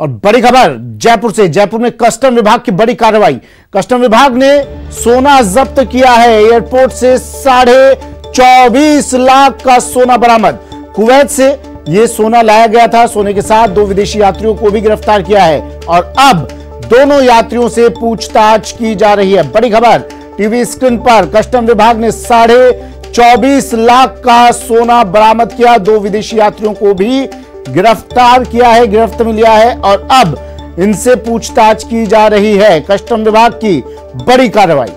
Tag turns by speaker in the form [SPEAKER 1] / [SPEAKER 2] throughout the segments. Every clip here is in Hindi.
[SPEAKER 1] और बड़ी खबर जयपुर से। जयपुर में कस्टम विभाग की बड़ी कार्रवाई। कस्टम विभाग ने सोना जब्त किया है। एयरपोर्ट से 24.5 लाख का सोना बरामद। कुवैत से यह सोना लाया गया था। सोने के साथ 2 विदेशी यात्रियों को भी गिरफ्तार किया है और अब दोनों यात्रियों से पूछताछ की जा रही है। बड़ी खबर टीवी स्क्रीन पर। कस्टम विभाग ने 24.5 लाख का सोना बरामद किया। 2 विदेशी यात्रियों को भी गिरफ्तार किया है, गिरफ्त में लिया है और अब इनसे पूछताछ की जा रही है। कस्टम विभाग की बड़ी कार्रवाई।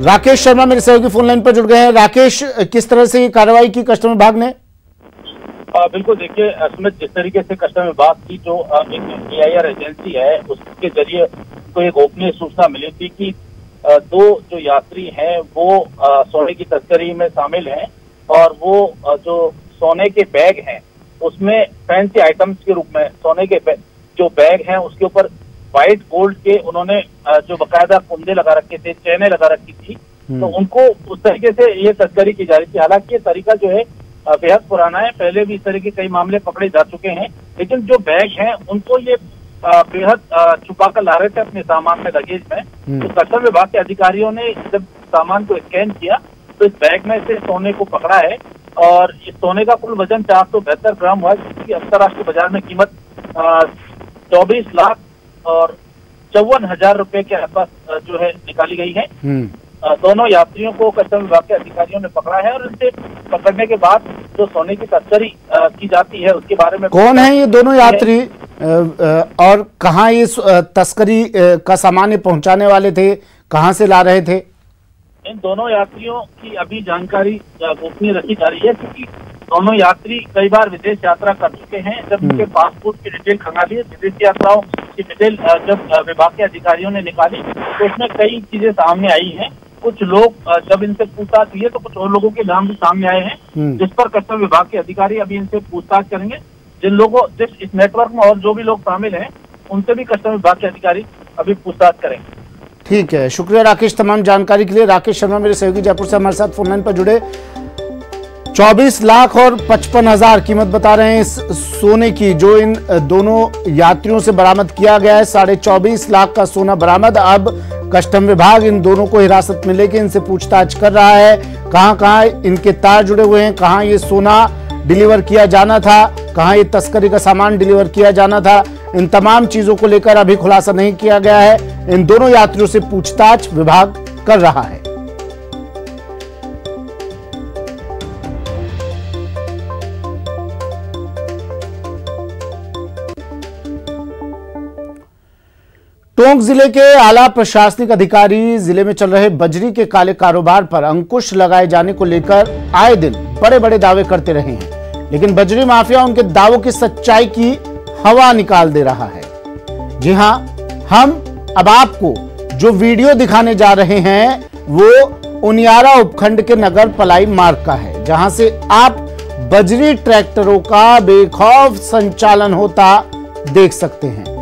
[SPEAKER 1] राकेश शर्मा मेरे सहयोगी फोन लाइन पर जुड़ गए हैं। राकेश, किस तरह से ये कार्रवाई की कस्टम विभाग ने?
[SPEAKER 2] बिल्कुल, देखिए सुमित, जिस तरीके से कस्टम विभाग की जो एक AIR एजेंसी है उसके जरिए को एक गोपनीय सूचना मिली थी कि 2 जो यात्री हैं वो सोने की तस्करी में शामिल हैं और वो जो सोने के बैग हैं उसमें फैंसी आइटम्स के रूप में सोने के जो बैग हैं उसके ऊपर व्हाइट गोल्ड के उन्होंने जो बकायदा कुंडे लगा रखे थे, चैनें लगा रखी थी, तो उनको उस तरीके से ये तस्करी की जा रही थी। हालांकि ये तरीका जो है बेहद पुराना है, पहले भी इस तरह के कई मामले पकड़े जा चुके हैं, लेकिन जो बैग हैं उनको ये बेहद छुपा कर ला रहे थे अपने सामान में, लगेज में। तो कस्टम विभाग के अधिकारियों ने जब सामान को स्कैन किया तो इस बैग में से सोने को पकड़ा है और इस सोने का कुल वजन 472 ग्राम हुआ, जिसकी अंतर्राष्ट्रीय बाजार में कीमत 24 लाख और 54,000 रुपए के आसपास जो है निकाली गई है। दोनों यात्रियों को कस्टम विभाग के अधिकारियों ने पकड़ा है और इनसे पकड़ने के बाद जो सोने की तस्करी की जाती है उसके बारे में
[SPEAKER 1] कौन है ये दोनों यात्री और कहाँ ये तस्करी का सामान पहुंचाने वाले थे, कहाँ से ला रहे थे?
[SPEAKER 2] इन दोनों यात्रियों की अभी जानकारी गोपनीय रखी जा रही है, क्योंकि दोनों यात्री कई बार विदेश यात्रा कर चुके हैं। जब उनके पासपोर्ट की डिटेल खंगाली, विदेश यात्राओं की डिटेल जब विभाग के अधिकारियों ने निकाली तो उसमें कई चीजें सामने आई हैं। कुछ लोग जब इनसे पूछताछ हुई है तो कुछ और लोगों के नाम भी सामने आए हैं, जिस पर कस्टम विभाग के अधिकारी अभी इनसे पूछताछ करेंगे। जिन लोगों इस नेटवर्क में और जो भी लोग शामिल हैं उनसे भी कस्टम विभाग के अधिकारी अभी पूछताछ करेंगे।
[SPEAKER 1] ठीक है, शुक्रिया राकेश तमाम जानकारी के लिए। राकेश शर्मा मेरे सहयोगी जयपुर से हमारे साथ फोन लाइन पर जुड़े। 24 लाख और 55,000 कीमत बता रहे हैं इस सोने की जो इन दोनों यात्रियों से बरामद किया गया है। 24.5 लाख का सोना बरामद। अब कस्टम विभाग इन दोनों को हिरासत में लेके इनसे पूछताछ कर रहा है। कहां इनके तार जुड़े हुए हैं, कहां ये सोना डिलीवर किया जाना था, कहां ये तस्करी का सामान डिलीवर किया जाना था, इन तमाम चीजों को लेकर अभी खुलासा नहीं किया गया है। इन दोनों यात्रियों से पूछताछ विभाग कर रहा है। टोंक जिले के आला प्रशासनिक अधिकारी जिले में चल रहे बजरी के काले कारोबार पर अंकुश लगाए जाने को लेकर आए दिन बड़े बड़े दावे करते रहे हैं, लेकिन बजरी माफिया उनके दावों की सच्चाई की हवा निकाल दे रहा है। जी हां, हम अब आपको जो वीडियो दिखाने जा रहे हैं वो उनियारा उपखंड के नगर पलाई मार्ग का है, जहां से आप बजरी ट्रैक्टरों का बेखौफ संचालन होता देख सकते हैं।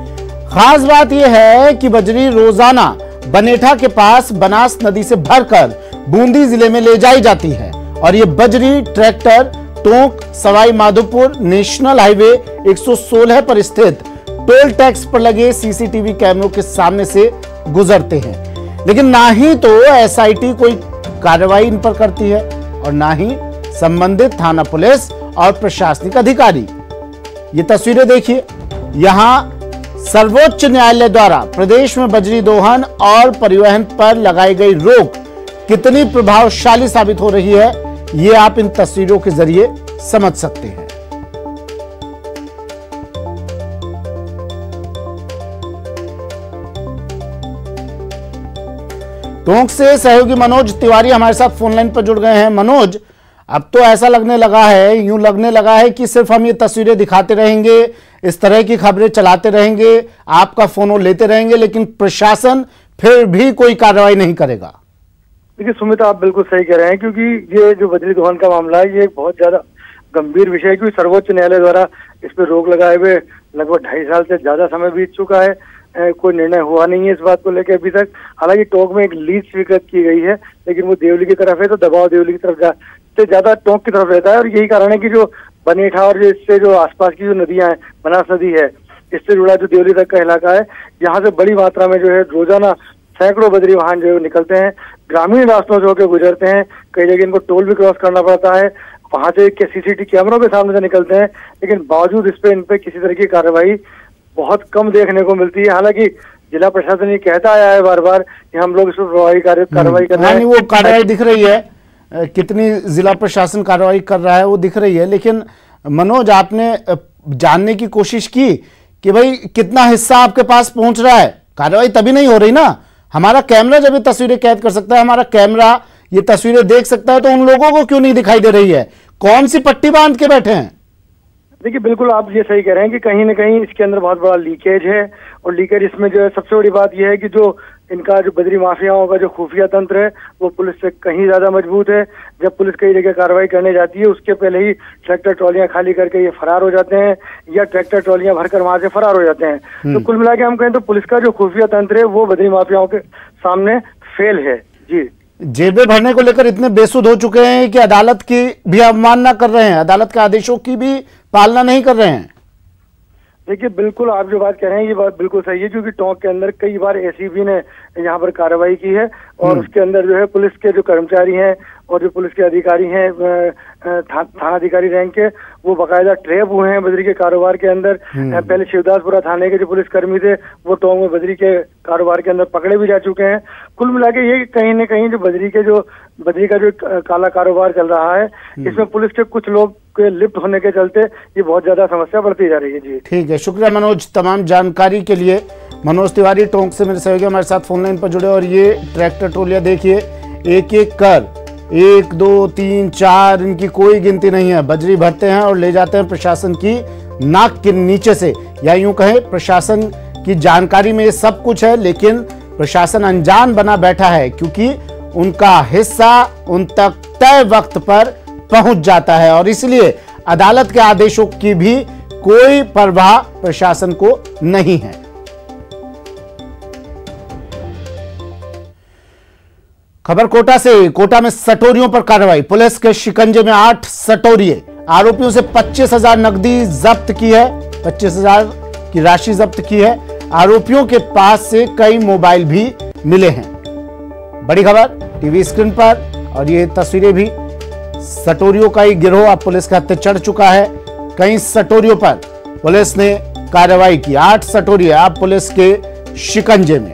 [SPEAKER 1] खास बात यह है कि बजरी रोजाना बनेठा के पास बनास नदी से भरकर बूंदी जिले में ले जाई जाती है और ये बजरी tractor Tonk Sawai Madhopur national highway 116 पर स्थित टोल टैक्स पर लगे सीसीटीवी कैमरों के सामने से गुजरते हैं, लेकिन ना ही तो SIT कोई कार्रवाई इन पर करती है और ना ही संबंधित थाना पुलिस और प्रशासनिक अधिकारी। ये तस्वीरें देखिए, यहां सर्वोच्च न्यायालय द्वारा प्रदेश में बजरी दोहन और परिवहन पर लगाई गई रोक कितनी प्रभावशाली साबित हो रही है, ये आप इन तस्वीरों के जरिए समझ सकते हैं। टोंक से सहयोगी मनोज तिवारी हमारे साथ फोन लाइन पर जुड़ गए हैं। मनोज, अब तो ऐसा लगने लगा है, यूं लगने लगा है कि सिर्फ हम ये तस्वीरें दिखाते रहेंगे, इस तरह की खबरें चलाते रहेंगे, आपका फोन लेते रहेंगे, लेकिन प्रशासन फिर भी कोई कार्रवाई नहीं करेगा।
[SPEAKER 3] देखिए सुमित, आप बिल्कुल सही कह रहे हैं, क्योंकि ये जो बजरी दोहन का मामला है ये बहुत ज्यादा गंभीर विषय है, क्योंकि सर्वोच्च न्यायालय द्वारा इस पर रोक लगाए हुए लगभग 2.5 साल से ज्यादा समय बीत चुका है। कोई निर्णय हुआ नहीं है इस बात को लेकर अभी तक। हालांकि टोंक में एक लीज स्वीकृत की गई है, लेकिन वो देवली की तरफ है, तो दबाव देवली की तरफ उससे ज्यादा टोंक की तरफ रहता है। और यही कारण है कि जो बनेठा और इससे जो आसपास की जो नदियां हैं, बनास नदी है, इससे जुड़ा जो देवली तक का इलाका है, यहाँ से बड़ी मात्रा में जो है रोजाना सैकड़ों बजरी वाहन जो है निकलते हैं, ग्रामीण रास्तों से होकर गुजरते हैं, कई जगह इनको टोल भी क्रॉस करना पड़ता है, वहां से सीसीटीवी कैमरों के सामने से निकलते हैं, लेकिन बावजूद इस पे इन पे किसी तरह की कार्रवाई बहुत कम देखने को मिलती है। हालांकि जिला प्रशासन ये कहता आया है बार बार कि हम लोग इस पर प्रभावी कार्रवाई कर रहे हैं।
[SPEAKER 1] वो कार्रवाई दिख रही है, कितनी जिला प्रशासन कार्रवाई कर रहा है वो दिख रही है, लेकिन मनोज आपने जानने की कोशिश की कि भाई कितना हिस्सा आपके पास पहुंच रहा है? कार्रवाई तभी नहीं हो रही ना, हमारा कैमरा जब ये तस्वीरें कैद कर सकता है, हमारा कैमरा ये तस्वीरें देख सकता है, तो उन लोगों को क्यों नहीं दिखाई दे रही है? कौन सी पट्टी बांध के बैठे हैं?
[SPEAKER 3] देखिए, बिल्कुल आप ये सही कह रहे हैं कि कहीं ना कहीं इसके अंदर बहुत बड़ा लीकेज है। और लीकेज इसमें जो है, सबसे बड़ी बात यह है कि जो इनका जो बजरी माफियाओं का जो खुफिया तंत्र है वो पुलिस से कहीं ज्यादा मजबूत है। जब पुलिस कई जगह कार्रवाई करने जाती है, उसके पहले ही ट्रैक्टर ट्रॉलियां खाली करके ये फरार हो जाते हैं, या ट्रैक्टर ट्रॉलियां भरकर वहां से फरार हो जाते हैं। तो कुल मिला के हम कहें तो पुलिस का जो खुफिया तंत्र है वो बजरी माफियाओं के सामने फेल है। जी,
[SPEAKER 1] जेबें भरने को लेकर इतने बेसुध हो चुके हैं कि अदालत की भी अवमानना कर रहे हैं, अदालत के आदेशों की भी पालना नहीं कर रहे हैं।
[SPEAKER 3] देखिए, बिल्कुल आप जो बात कह रहे हैं ये बात बिल्कुल सही है, क्योंकि टोंक के अंदर कई बार एसीबी ने यहाँ पर कार्रवाई की है, और उसके अंदर जो है पुलिस के जो कर्मचारी हैं और जो पुलिस के अधिकारी हैं, थाना अधिकारी रैंक के, वो बाकायदा ट्रैप हुए हैं बजरी के कारोबार के अंदर। पहले शिवदासपुरा थाने के जो पुलिसकर्मी थे वो टोंक में बजरी के कारोबार के अंदर पकड़े भी जा चुके हैं। कुल मिला के ये कहीं न कहीं जो बजरी का जो काला कारोबार चल रहा है, इसमें पुलिस के कुछ लोग के लिप्त होने के चलते ये बहुत ज्यादा समस्या बढ़ती जा रही है। जी
[SPEAKER 1] ठीक है, शुक्रिया मनोज तमाम जानकारी के लिए। मनोज तिवारी टोंक से मेरे सहयोगी हमारे साथ फोन लाइन पर जुड़े। और ये ट्रैक्टर ट्रोलियां देखिए, एक एक कर 1 2 3 4 इनकी कोई गिनती नहीं है, बजरी भरते हैं और ले जाते हैं प्रशासन की नाक के नीचे से, या यूं कहें प्रशासन की जानकारी में ये सब कुछ है, लेकिन प्रशासन अनजान बना बैठा है, क्योंकि उनका हिस्सा उन तक तय वक्त पर पहुंच जाता है, और इसलिए अदालत के आदेशों की भी कोई परवाह प्रशासन को नहीं है। खबर कोटा से। कोटा में सटोरियों पर कार्रवाई, पुलिस के शिकंजे में 8 सटोरिये, आरोपियों से 25,000 नकदी जब्त की है, 25,000 की राशि जब्त की है। आरोपियों के पास से कई मोबाइल भी मिले हैं। बड़ी खबर टीवी स्क्रीन पर, और ये तस्वीरें भी, सटोरियों का ही गिरोह अब पुलिस के हत्थे चढ़ चुका है। कई सटोरियों पर पुलिस ने कार्रवाई की, 8 सटोरिये अब पुलिस के शिकंजे में।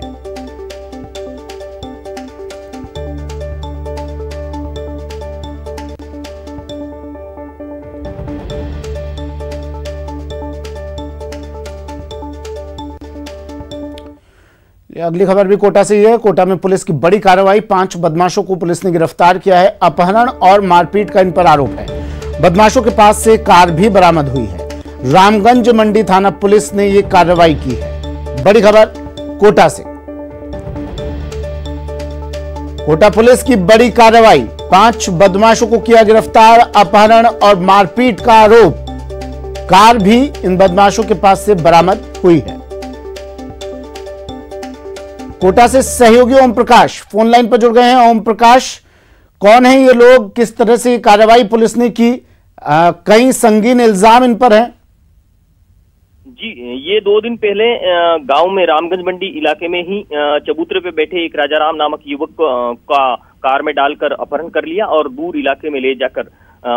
[SPEAKER 1] अगली खबर भी कोटा से ही है। कोटा में पुलिस की बड़ी कार्रवाई, 5 बदमाशों को पुलिस ने गिरफ्तार किया है। अपहरण और मारपीट का इन पर आरोप है। बदमाशों के पास से कार भी बरामद हुई है। रामगंज मंडी थाना पुलिस ने यह कार्रवाई की है। बड़ी खबर कोटा से। कोटा पुलिस की बड़ी कार्रवाई, 5 बदमाशों को किया गिरफ्तार। अपहरण और मारपीट का आरोप, कार भी इन बदमाशों के पास से बरामद हुई है। कोटा से सहयोगी ओम प्रकाश फोन लाइन पर जुड़ गए हैं। ओम प्रकाश, कौन है ये लोग, किस तरह से कार्रवाई पुलिस ने की? कई संगीन इल्जाम इन पर हैं।
[SPEAKER 4] जी, ये 2 दिन पहले गांव में रामगंज मंडी इलाके में ही चबूतरे पे बैठे एक राजाराम नामक युवक का कार में डालकर अपहरण कर लिया और दूर इलाके में ले जाकर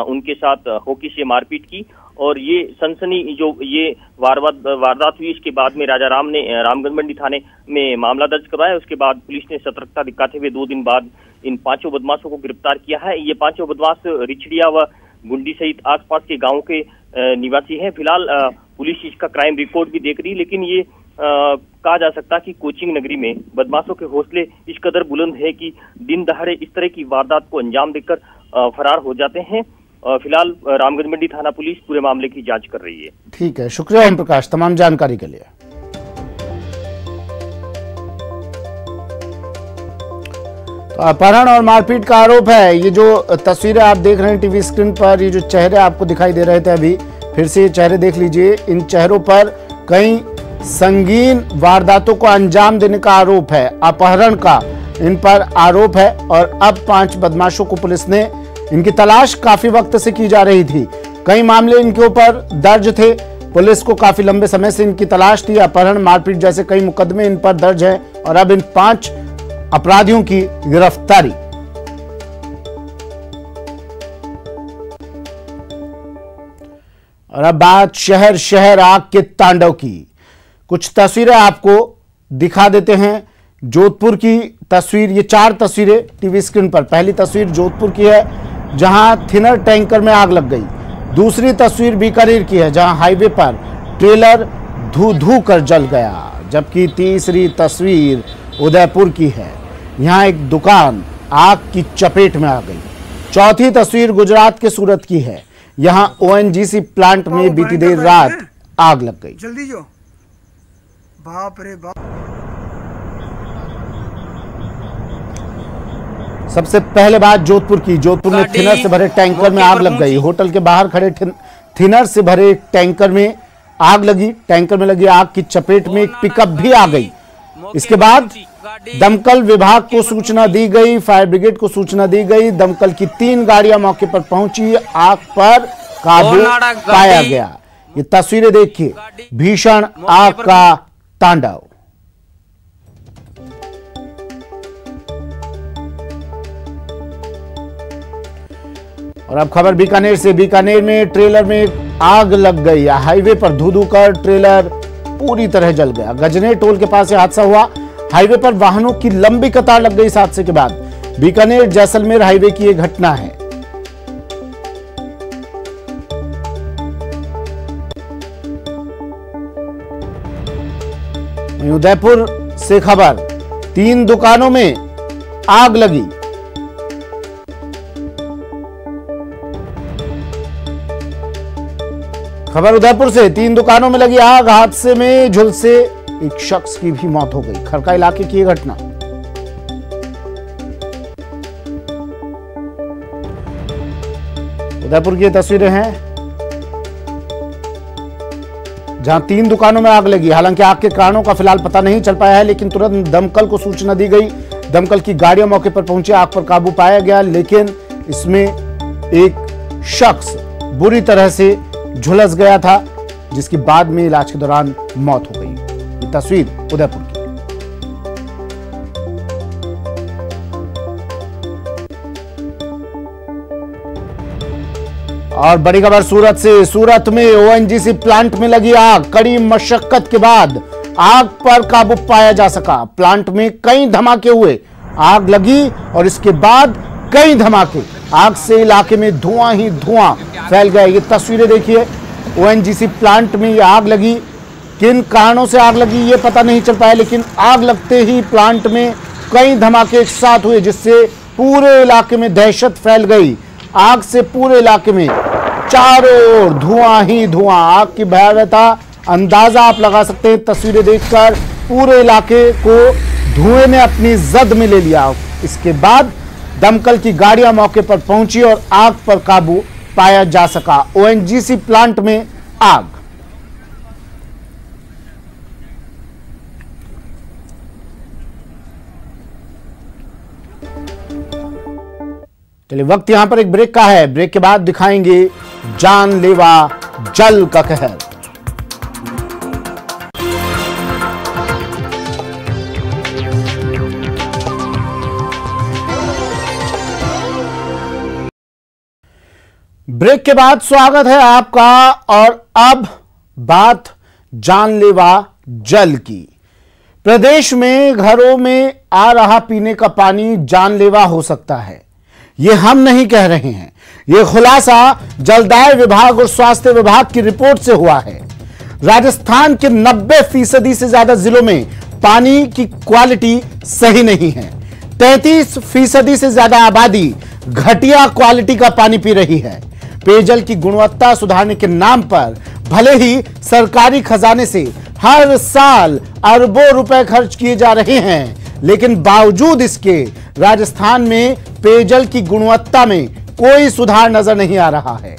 [SPEAKER 4] उनके साथ होकी से मारपीट की। और ये सनसनी जो ये वारदात हुई, इसके बाद में राजाराम ने रामगंज मंडी थाने में मामला दर्ज करवाया। उसके बाद पुलिस ने सतर्कता दिखाते हुए 2 दिन बाद इन 5 बदमाशों को गिरफ्तार किया है। ये 5 बदमाश रिछड़िया व गुंडी सहित आसपास के गांव के निवासी हैं। फिलहाल पुलिस इसका क्राइम रिकॉर्ड भी देख रही है, लेकिन ये कहा जा सकता है कि कोचिंग नगरी में बदमाशों के हौसले इस कदर बुलंद है कि दिन दहाड़े इस तरह की वारदात को अंजाम देकर फरार हो जाते हैं। फिलहाल रामगंज मंडी थाना पुलिस पूरे मामले की जांच कर रही है। ठीक है,
[SPEAKER 1] शुक्रिया ओम प्रकाश तमाम जानकारी के लिए। तो अपहरण और मारपीट का आरोप है। ये जो तस्वीरें आप देख रहे हैं टीवी स्क्रीन पर, ये जो चेहरे आपको दिखाई दे रहे थे अभी, फिर से ये चेहरे देख लीजिए। इन चेहरों पर कई संगीन वारदातों को अंजाम देने का आरोप है, अपहरण का इन पर आरोप है। और अब 5 बदमाशों को पुलिस ने इनकी तलाश काफी वक्त से की जा रही थी। कई मामले इनके ऊपर दर्ज थे। पुलिस को काफी लंबे समय से इनकी तलाश थी। अपहरण, मारपीट जैसे कई मुकदमे इन पर दर्ज हैं और अब इन 5 अपराधियों की गिरफ्तारी। और अब बात शहर शहर आग के तांडव की। कुछ तस्वीरें आपको दिखा देते हैं। जोधपुर की तस्वीर, ये 4 तस्वीरें टीवी स्क्रीन पर। पहली तस्वीर जोधपुर की है जहां थिनर टैंकर में आग लग गई। दूसरी तस्वीर बीकानेर की है जहां हाईवे पर ट्रेलर धू धू कर जल गया। जबकि तीसरी तस्वीर उदयपुर की है, यहां एक दुकान आग की चपेट में आ गई। चौथी तस्वीर गुजरात के सूरत की है, यहां ओएनजीसी प्लांट में बीती देर रात आग लग गई।
[SPEAKER 5] जल्दी जो, बाप रे बाप।
[SPEAKER 1] सबसे पहले बात जोधपुर की। जोधपुर में थिनर से भरे टैंकर में आग लग गई। होटल के बाहर खड़े थिनर से भरे टैंकर में आग लगी। टैंकर में लगी आग की चपेट में एक पिकअप भी आ गई। इसके बाद दमकल विभाग को सूचना दी गई, फायर ब्रिगेड को सूचना दी गई। दमकल की 3 गाड़ियां मौके पर पहुंची, आग पर काबू पाया गया। ये तस्वीरें देखिए, भीषण आग का तांडव। और अब खबर बीकानेर से। बीकानेर में ट्रेलर में आग लग गई। हाईवे पर धू धू कर ट्रेलर पूरी तरह जल गया। गजनेर टोल के पास यह हादसा हुआ। हाईवे पर वाहनों की लंबी कतार लग गई इस हादसे के बाद। बीकानेर जैसलमेर हाईवे की यह घटना है। उदयपुर से खबर, 3 दुकानों में आग लगी। खबर उदयपुर से, 3 दुकानों में लगी आग। हादसे में झुलसे एक शख्स की भी मौत हो गई। खरका इलाके की यह घटना। उदयपुर की तस्वीरें हैं जहां 3 दुकानों में आग लगी। हालांकि आग के कारणों का फिलहाल पता नहीं चल पाया है, लेकिन तुरंत दमकल को सूचना दी गई। दमकल की गाड़ियां मौके पर पहुंची, आग पर काबू पाया गया। लेकिन इसमें एक शख्स बुरी तरह से झुलस गया था, जिसकी बाद में इलाज के दौरान मौत हो गई। ये तस्वीर उदयपुर की। और बड़ी खबर सूरत से। सूरत में ओएनजीसी प्लांट में लगी आग। कड़ी मशक्कत के बाद आग पर काबू पाया जा सका। प्लांट में कई धमाके हुए। आग लगी और इसके बाद कई धमाके। आग से इलाके में धुआं ही धुआं फैल गया। ये तस्वीरें देखिए, ओएनजीसी प्लांट में ये आग लगी। किन कारणों से आग लगी ये पता नहीं चल पाया, लेकिन आग लगते ही प्लांट में कई धमाके एक साथ हुए, जिससे पूरे इलाके में दहशत फैल गई। आग से पूरे इलाके में चारों ओर धुआं ही धुआं। आग की भयावहता अंदाजा आप लगा सकते हैं तस्वीरें देखकर। पूरे इलाके को धुएं ने अपनी जद में ले लिया। इसके बाद दमकल की गाड़ियां मौके पर पहुंची और आग पर काबू पाया जा सका। ओएनजीसी प्लांट में आग। चलिए, वक्त यहां पर एक ब्रेक का है। ब्रेक के बाद दिखाएंगे जानलेवा जल का कहर। ब्रेक के बाद स्वागत है आपका। और अब बात जानलेवा जल की। प्रदेश में घरों में आ रहा पीने का पानी जानलेवा हो सकता है, ये हम नहीं कह रहे हैं। ये खुलासा जलदाय विभाग और स्वास्थ्य विभाग की रिपोर्ट से हुआ है। राजस्थान के 90% से ज्यादा जिलों में पानी की क्वालिटी सही नहीं है। 33% से ज्यादा आबादी घटिया क्वालिटी का पानी पी रही है। पेयजल की गुणवत्ता सुधारने के नाम पर भले ही सरकारी खजाने से हर साल अरबों रुपए खर्च किए जा रहे हैं, लेकिन बावजूद इसके राजस्थान में पेयजल की गुणवत्ता में कोई सुधार नजर नहीं आ रहा है।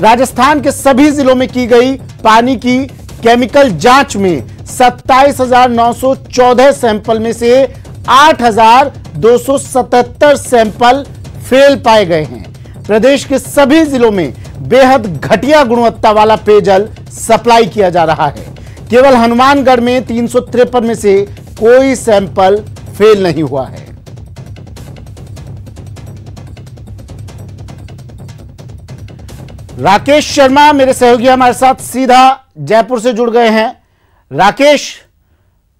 [SPEAKER 1] राजस्थान के सभी जिलों में की गई पानी की केमिकल जांच में 27,914 सैंपल में से 8,277 सैंपल फेल पाए गए हैं। प्रदेश के सभी जिलों में बेहद घटिया गुणवत्ता वाला पेयजल सप्लाई किया जा रहा है। केवल हनुमानगढ़ में 353 में से कोई सैंपल फेल नहीं हुआ है। राकेश शर्मा मेरे सहयोगी हमारे साथ सीधा जयपुर से जुड़ गए हैं। राकेश,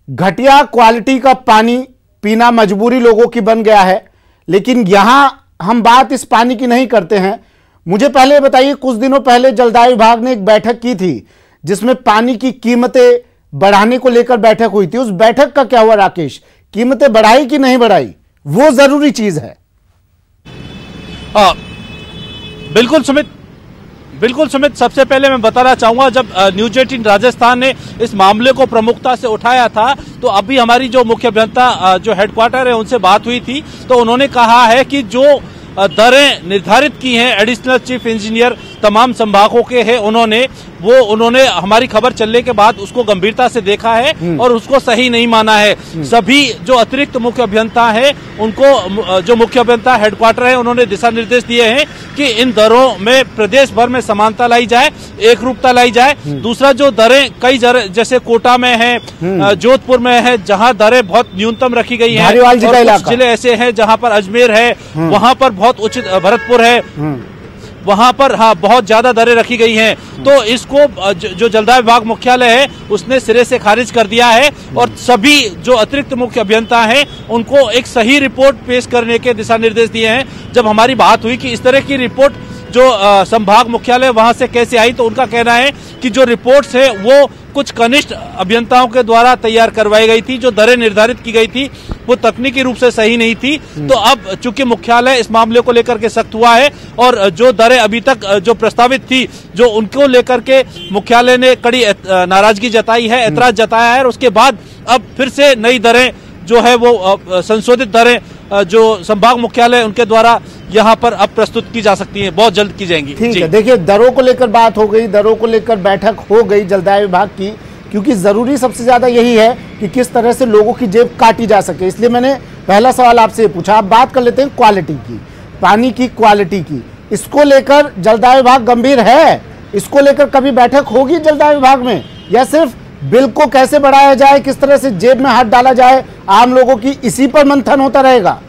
[SPEAKER 1] घटिया क्वालिटी का पानी पीना मजबूरी लोगों की बन गया है, लेकिन यहां हम बात इस पानी की नहीं करते हैं। मुझे पहले बताइए, कुछ दिनों पहले जलदाय विभाग ने एक बैठक की थी जिसमें पानी की कीमतें बढ़ाने को लेकर बैठक हुई थी। उस बैठक का क्या हुआ राकेश? कीमतें बढ़ाई कि नहीं बढ़ाई, वो जरूरी चीज है।
[SPEAKER 6] बिल्कुल सुमित, सबसे पहले मैं बताना चाहूंगा, जब न्यूज 18 राजस्थान ने इस मामले को प्रमुखता से उठाया था तो अभी हमारी जो मुख्य अभियंता जो हेडक्वार्टर है उनसे बात हुई थी, तो उन्होंने कहा है कि जो दरें निर्धारित की हैं एडिशनल चीफ इंजीनियर तमाम संभागों के हैं, उन्होंने हमारी खबर चलने के बाद उसको गंभीरता से देखा है और उसको सही नहीं माना है। सभी जो अतिरिक्त मुख्य अभियंता हैं उनको, जो मुख्य अभियंता हेडक्वार्टर है, उन्होंने दिशा निर्देश दिए हैं कि इन दरों में प्रदेश भर में समानता लाई जाए, एक रूपता लाई जाए। दूसरा, जो दरें कई जैसे कोटा में है, जोधपुर में है, जहां दरें बहुत न्यूनतम रखी गई हैं, और कुछ जिले ऐसे हैं जहां पर अजमेर है, वहां पर बहुत उचित, भरतपुर है, वहां पर बहुत ज्यादा दरें रखी गई हैं। तो इसको जो जलदाय विभाग मुख्यालय है उसने सिरे से खारिज कर दिया है और सभी जो अतिरिक्त मुख्य अभियंता हैं उनको एक सही रिपोर्ट पेश करने के दिशा निर्देश दिए हैं। जब हमारी बात हुई कि इस तरह की रिपोर्ट जो संभाग मुख्यालय वहां से कैसे आई, तो उनका कहना है कि जो रिपोर्ट्स है वो कुछ कनिष्ठ अभियंताओं के द्वारा तैयार करवाई गई थी। जो दरें निर्धारित की गई थी वो तकनीकी रूप से सही नहीं थी। तो अब चूंकि मुख्यालय इस मामले को लेकर के सख्त हुआ है और जो दरें अभी तक जो प्रस्तावित थी, जो उनको लेकर के मुख्यालय ने कड़ी नाराजगी जताई है, ऐतराज जताया है, और उसके बाद अब फिर से नई दरें जो है वो संशोधित दरें जो संभाग मुख्यालय उनके द्वारा यहाँ पर अब प्रस्तुत की जा सकती हैं, बहुत जल्द की जाएंगी।
[SPEAKER 1] ठीक है, देखिए दरों को लेकर बात हो गई, दरों को लेकर बैठक हो गई जलदाय विभाग की, क्योंकि जरूरी सबसे ज्यादा यही है कि किस तरह से लोगों की जेब काटी जा सके। इसलिए मैंने पहला सवाल आपसे पूछा। अब बात कर लेते हैं क्वालिटी की, पानी की क्वालिटी की। इसको लेकर जलदाय विभाग गंभीर है? इसको लेकर कभी बैठक होगी जलदाय विभाग में, या सिर्फ बिल को कैसे बढ़ाया जाए, किस तरह से जेब में हाथ डाला जाए आम लोगों की, इसी पर मंथन होता रहेगा?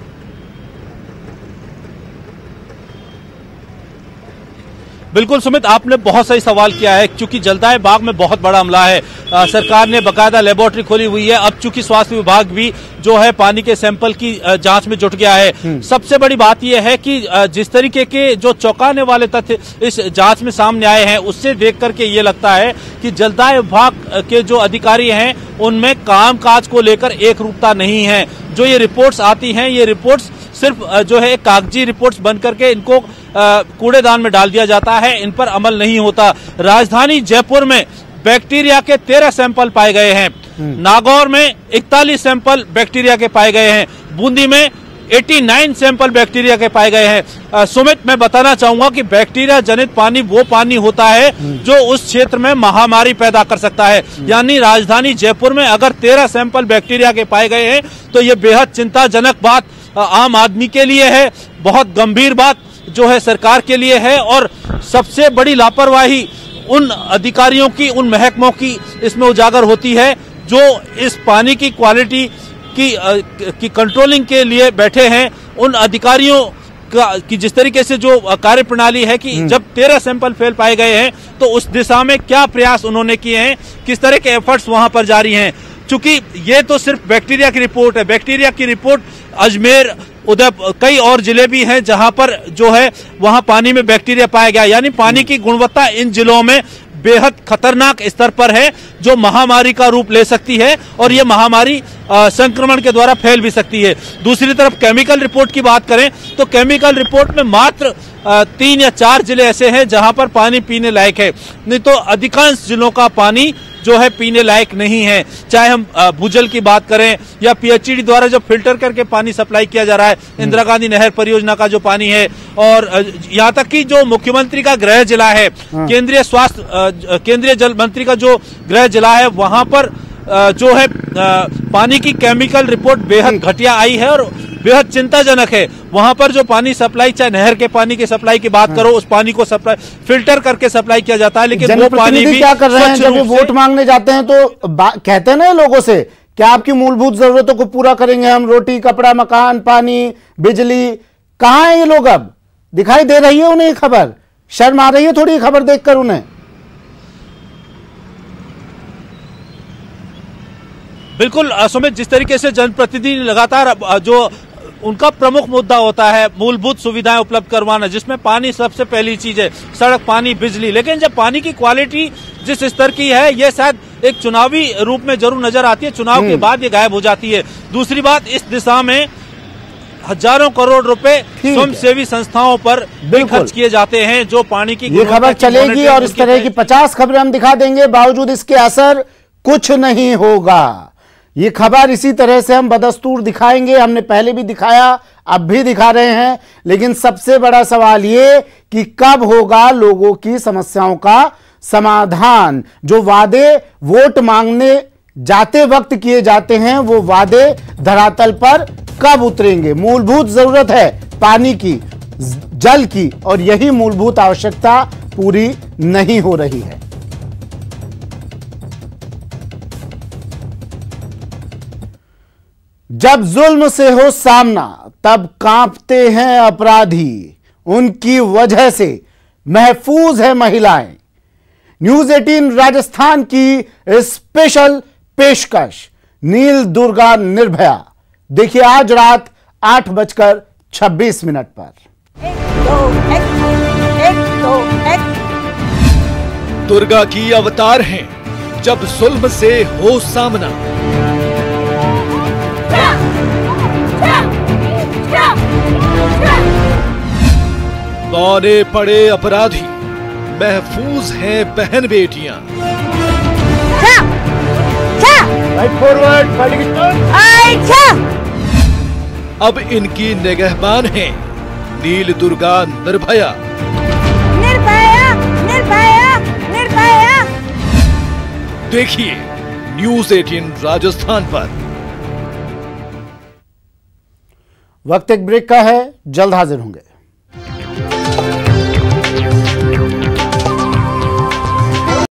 [SPEAKER 6] बिल्कुल सुमित, आपने बहुत सही सवाल किया है, क्योंकि जलदाय बाग में बहुत बड़ा मामला है। सरकार ने बकायदा लेबोरेटरी खोली हुई है। अब चूंकि स्वास्थ्य विभाग भी जो है पानी के सैंपल की जांच में जुट गया है। सबसे बड़ी बात यह है कि जिस तरीके के जो चौंकाने वाले तथ्य इस जांच में सामने आए हैं, उससे देख करके ये लगता है कि जलदाय विभाग के जो अधिकारी हैं उनमें कामकाज को लेकर एक रूपता नहीं है। जो ये रिपोर्ट्स आती हैं, ये रिपोर्ट्स सिर्फ जो है कागजी रिपोर्ट्स बन करके इनको कूड़ेदान में डाल दिया जाता है, इन पर अमल नहीं होता। राजधानी जयपुर में बैक्टीरिया के 13 सैंपल पाए गए हैं, नागौर में 41 सैंपल बैक्टीरिया के पाए गए हैं, बूंदी में 89 सैंपल बैक्टीरिया के पाए गए हैं। सुमित, मैं बताना चाहूंगा कि बैक्टीरिया जनित पानी वो पानी होता है जो उस क्षेत्र में महामारी पैदा कर सकता है। यानी राजधानी जयपुर में अगर 13 सैंपल बैक्टीरिया के पाए गए हैं तो ये बेहद चिंताजनक बात आम आदमी के लिए है, बहुत गंभीर बात जो है सरकार के लिए है, और सबसे बड़ी लापरवाही उन अधिकारियों की, उन महकमों की इसमें उजागर होती है जो इस पानी की क्वालिटी की कंट्रोलिंग के लिए बैठे हैं। उन अधिकारियों की जिस तरीके से जो कार्य प्रणाली है कि जब 13 सैंपल फेल पाए गए हैं तो उस दिशा में क्या प्रयास उन्होंने किए हैं, किस तरह के एफर्ट्स वहां पर जारी हैं। चूंकि ये तो सिर्फ बैक्टीरिया की रिपोर्ट है, बैक्टीरिया की रिपोर्ट अजमेर, उदयपुर, कई और जिले भी हैं जहां पर जो है वहां पानी में बैक्टीरिया पाया गया। यानी पानी की गुणवत्ता इन जिलों में बेहद खतरनाक स्तर पर है, जो महामारी का रूप ले सकती है और ये महामारी संक्रमण के द्वारा फैल भी सकती है। दूसरी तरफ केमिकल रिपोर्ट की बात करें तो केमिकल रिपोर्ट में मात्र 3 या 4 जिले ऐसे हैं जहां पर पानी पीने लायक है, नहीं तो अधिकांश जिलों का पानी जो है पीने लायक नहीं है। चाहे हम भूजल की बात करें या पीएचईडी द्वारा जो फिल्टर करके पानी सप्लाई किया जा रहा है, इंदिरा गांधी नहर परियोजना का जो पानी है, और यहाँ तक कि जो मुख्यमंत्री का गृह जिला है, केंद्रीय जल मंत्री का जो गृह जिला है, वहां पर जो है पानी की केमिकल रिपोर्ट बेहद घटिया आई है और बेहद चिंताजनक है। वहां पर जो पानी सप्लाई, चाहे नहर के पानी की सप्लाई की बात करो, उस पानी को सप्लाई फिल्टर करके सप्लाई किया जाता है, लेकिन वो पानी भी
[SPEAKER 1] क्या कर रहे हैं जब वोट मांगने जाते हैं तो कहते हैं ना लोगों से क्या आपकी मूलभूत जरूरतों को पूरा करेंगे हम, रोटी, कपड़ा, मकान, पानी, बिजली। कहां है ये लोग? अब दिखाई दे रही है उन्हें खबर? शर्म आ रही है थोड़ी खबर देखकर उन्हें?
[SPEAKER 6] बिल्कुल सुमित, जिस तरीके से जनप्रतिनिधि लगातार जो उनका प्रमुख मुद्दा होता है मूलभूत सुविधाएं उपलब्ध करवाना, जिसमें पानी सबसे पहली चीज है, सड़क, पानी, बिजली। लेकिन जब पानी की क्वालिटी जिस स्तर की है, ये शायद एक चुनावी रूप में जरूर नजर आती है, चुनाव के बाद ये गायब हो जाती है। दूसरी बात, इस दिशा में हजारों करोड़ रुपए स्वयंसेवी संस्थाओं पर भी खर्च किए जाते हैं जो पानी की।
[SPEAKER 1] ये खबर चलेगी और इस तरह की 50 खबरें हम दिखा देंगे, बावजूद इसके असर कुछ नहीं होगा। ये खबर इसी तरह से हम बदस्तूर दिखाएंगे, हमने पहले भी दिखाया, अब भी दिखा रहे हैं। लेकिन सबसे बड़ा सवाल ये कि कब होगा लोगों की समस्याओं का समाधान। जो वादे वोट मांगने जाते वक्त किए जाते हैं, वो वादे धरातल पर कब उतरेंगे? मूलभूत जरूरत है पानी की, जल की, और यही मूलभूत आवश्यकता पूरी नहीं हो रही है। जब जुल्म से हो सामना तब कांपते हैं अपराधी, उनकी वजह से महफूज है महिलाएं। न्यूज 18 राजस्थान की स्पेशल पेशकश, नील दुर्गा निर्भया। देखिए आज रात 8:26 पर।
[SPEAKER 7] दुर्गा की अवतार हैं जब जुल्म से हो सामना। बौने पड़े अपराधी, महफूज हैं बहन बेटियां। अब इनकी निगहबान है नील दुर्गा निर्भया।
[SPEAKER 8] निर्भया, निर्भया, निर्भया।
[SPEAKER 7] देखिए न्यूज 18 राजस्थान पर।
[SPEAKER 1] वक्त एक ब्रेक का है, जल्द हाजिर होंगे।